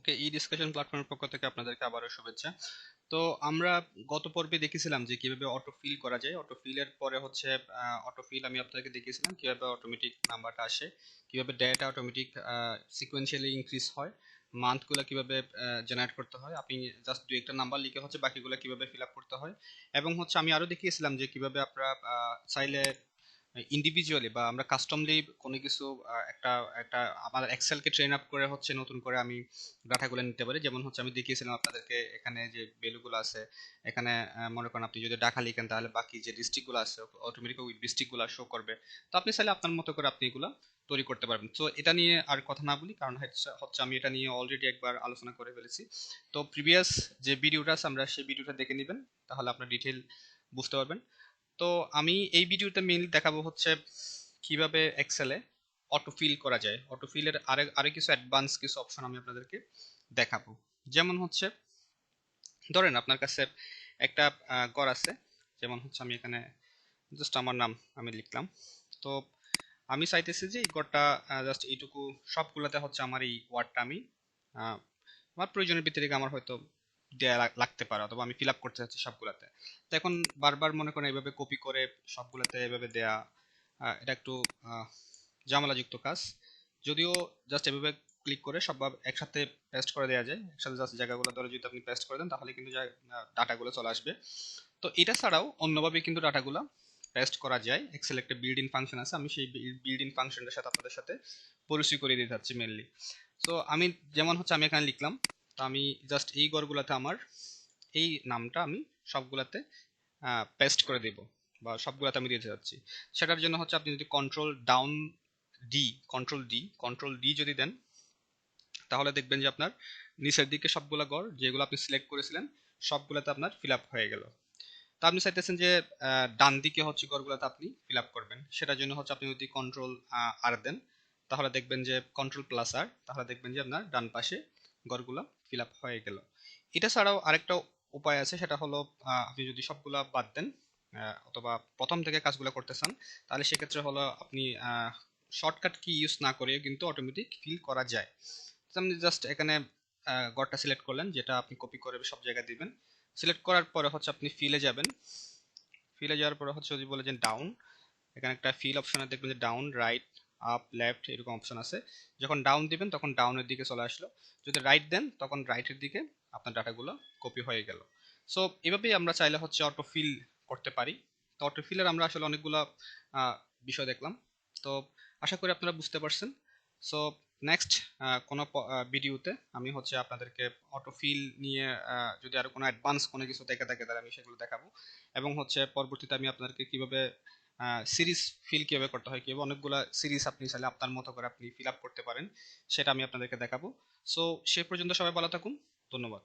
ওকে, ই discussion প্ল্যাটফর্মের পক্ষ থেকে আপনাদেরকে আবারও শুভেচ্ছা। তো আমরা গত পর্বে দেখেছিলাম যে কিভাবে অটো ফিল করা যায়। অটো ফিলের পরে হচ্ছে অটো ফিল আমি আপনাদেরকে দেখিয়েছিলাম কিভাবে অটোমেটিক নাম্বারটা আসে, কিভাবে ডেটা অটোমেটিক সিকোয়েন্সিয়ালি ইনক্রিজ হয়, মান্থগুলো কিভাবে জেনারেট করতে হয়, আপনি জাস্ট দুই একটা নাম্বার লিখে হচ্ছে বাকিগুলো কিভাবে ফিল আপ করতে হয়, এবং হচ্ছে আমি আরও দেখিয়েছিলাম যে কিভাবে আপনারা চাইলে ইন্ডিভিজুয়ালি বা আমরা কাস্টমলি কোনো কিছু একটা একটা আমাদের এক্সেলকে ট্রেন আপ করে হচ্ছে নতুন করে আমি ডাটাগুলো নিতে পারি। যেমন হচ্ছে আমি দেখিয়েছিলাম আপনাদেরকে এখানে যে ভ্যালুগুলো আছে, এখানে মনে করেন আপনি যদি ঢাকা লিখেন তাহলে বাকি যে ডিস্ট্রিক্টগুলো আছে অটোমেটিক ওই ডিস্ট্রিক্টগুলো শো করবে। তো আপনি চাইলে আপনার মতো করে আপনি এগুলো তৈরি করতে পারবেন। তো এটা নিয়ে আর কথা না বলি, কারণ হচ্ছে আমি এটা নিয়ে অলরেডি একবার আলোচনা করে ফেলেছি। তো প্রিভিয়াস যে ভিডিওটা আছে আমরা সেই ভিডিওটা দেখে নেবেন, তাহলে আপনার ডিটেল বুঝতে পারবেন। তো আমি এই ভিডিওতে মেইনলি দেখাবো হচ্ছে কিভাবে এক্সেলে অটো ফিল করা যায়। অটো ফিলের আরে কিছু অ্যাডভান্স কিছু অপশন আমি আপনাদেরকে দেখাবো। যেমন হচ্ছে ধরেন আপনার কাছে একটা ঘর আছে, যেমন হচ্ছে আমি এখানে জাস্ট আমার নাম আমি লিখলাম। তো আমি চাইতেছি যে এই ঘরটা জাস্ট এইটুকু সবগুলোতে হচ্ছে আমার এই ওয়ার্ডটা আমি আমার প্রয়োজনের ভিত্তিতে আমার হয়তো দেয়া লাগতে পারে, অথবা আমি ফিল আপ করতে চাচ্ছি সবগুলাতে। তো এখন বারবার মনে করেন এইভাবে কপি করে সবগুলাতে এভাবে দেয়া এটা একটু ঝামেলাযুক্ত কাজ। যদিও জাস্ট এভাবে ক্লিক করে সব একসাথে পেস্ট করে দেওয়া যায়, একসাথে জাস্ট জায়গাগুলো ধরে যদি আপনি পেস্ট করে দেন তাহলে কিন্তু ডাটাগুলো চলে আসবে। তো এটা ছাড়াও অন্যভাবে কিন্তু ডাটাগুলো পেস্ট করা যায়। এক্সেল একটা বিল্ড ইন ফাংশন আছে, আমি সেই বিল্ড ইন ফাংশনটার সাথে আপনাদের সাথে পরিচয় করিয়ে দিতে চাচ্ছি মেনলি। সো আমি যেমন হচ্ছে আমি এখানে লিখলাম, তো আমি জাস্ট এই ঘরগুলোতে আমার এই নামটা আমি সবগুলাতে পেস্ট করে দেব বা সবগুলাতে আমি দিতে যাচ্ছি। সেটার জন্য হচ্ছে আপনি যদি কন্ট্রোল ডি যদি দেন, তাহলে দেখবেন যে আপনার নিচের দিকে সবগুলা ঘর যেগুলো আপনি সিলেক্ট করেছিলেন সবগুলাতে আপনার ফিল আপ হয়ে গেল। তো আপনি চাইতেছেন যে ডান দিকে হচ্ছে ঘরগুলোতে আপনি ফিল আপ করবেন, সেটার জন্য হচ্ছে আপনি যদি কন্ট্রোল আর দেন, তাহলে দেখবেন যে কন্ট্রোল প্লাস আর, তাহলে দেখবেন যে আপনার ডান পাশে ঘরগুলো ফিল আপ হয়ে গেল। এটা ছাড়াও আরেকটা উপায় আছে, সেটা হলো আপনি যদি সবগুলা বাদ দেন অথবা প্রথম থেকে কাজগুলো করতে চান, তাহলে সেক্ষেত্রে হলো আপনি শর্টকাট কি ইউজ না করে কিন্তু অটোমেটিক ফিল করা যায়। আপনি জাস্ট এখানে ঘরটা সিলেক্ট করলেন, যেটা আপনি কপি করে সব জায়গায় দিবেন। সিলেক্ট করার পরে হচ্ছে আপনি ফিলে যাবেন, ফিলে যাওয়ার পরে হচ্ছে যদি বলে যে ডাউন, এখানে একটা ফিল অপশনে দেখবেন যে ডাউন, রাইট, আপ, লেফট এরকম অপশন আছে। যখন ডাউন দিবেন তখন ডাউনের দিকে চলে আসলো, যদি রাইট দেন তখন রাইটের দিকে আপনার ডাটাগুলো কপি হয়ে গেল। সো এভাবেই আমরা চাইলে হচ্ছে অটো ফিল করতে পারি। তো অটো ফিলের আমরা আসলে অনেকগুলো বিষয় দেখলাম। তো আশা করি আপনারা বুঝতে পারছেন। সো নেক্সট কোনো ভিডিওতে আমি হচ্ছে আপনাদেরকে অটো ফিল নিয়ে যদি আরো কোনো অ্যাডভান্স কোনো কিছু দেখে থাকে তাহলে আমি সেগুলো দেখাবো, এবং হচ্ছে পরবর্তীতে আমি আপনাদেরকে কিভাবে সিরিজ ফিল কিভাবে করতে হয়, কিভাবে অনেকগুলো সিরিজ আপনি চাইলে আপনার মতো করে আপনি ফিল আপ করতে পারেন, সেটা আমি আপনাদেরকে দেখাবো। সো সে পর্যন্ত সবাই ভালো থাকুন, ধন্যবাদ।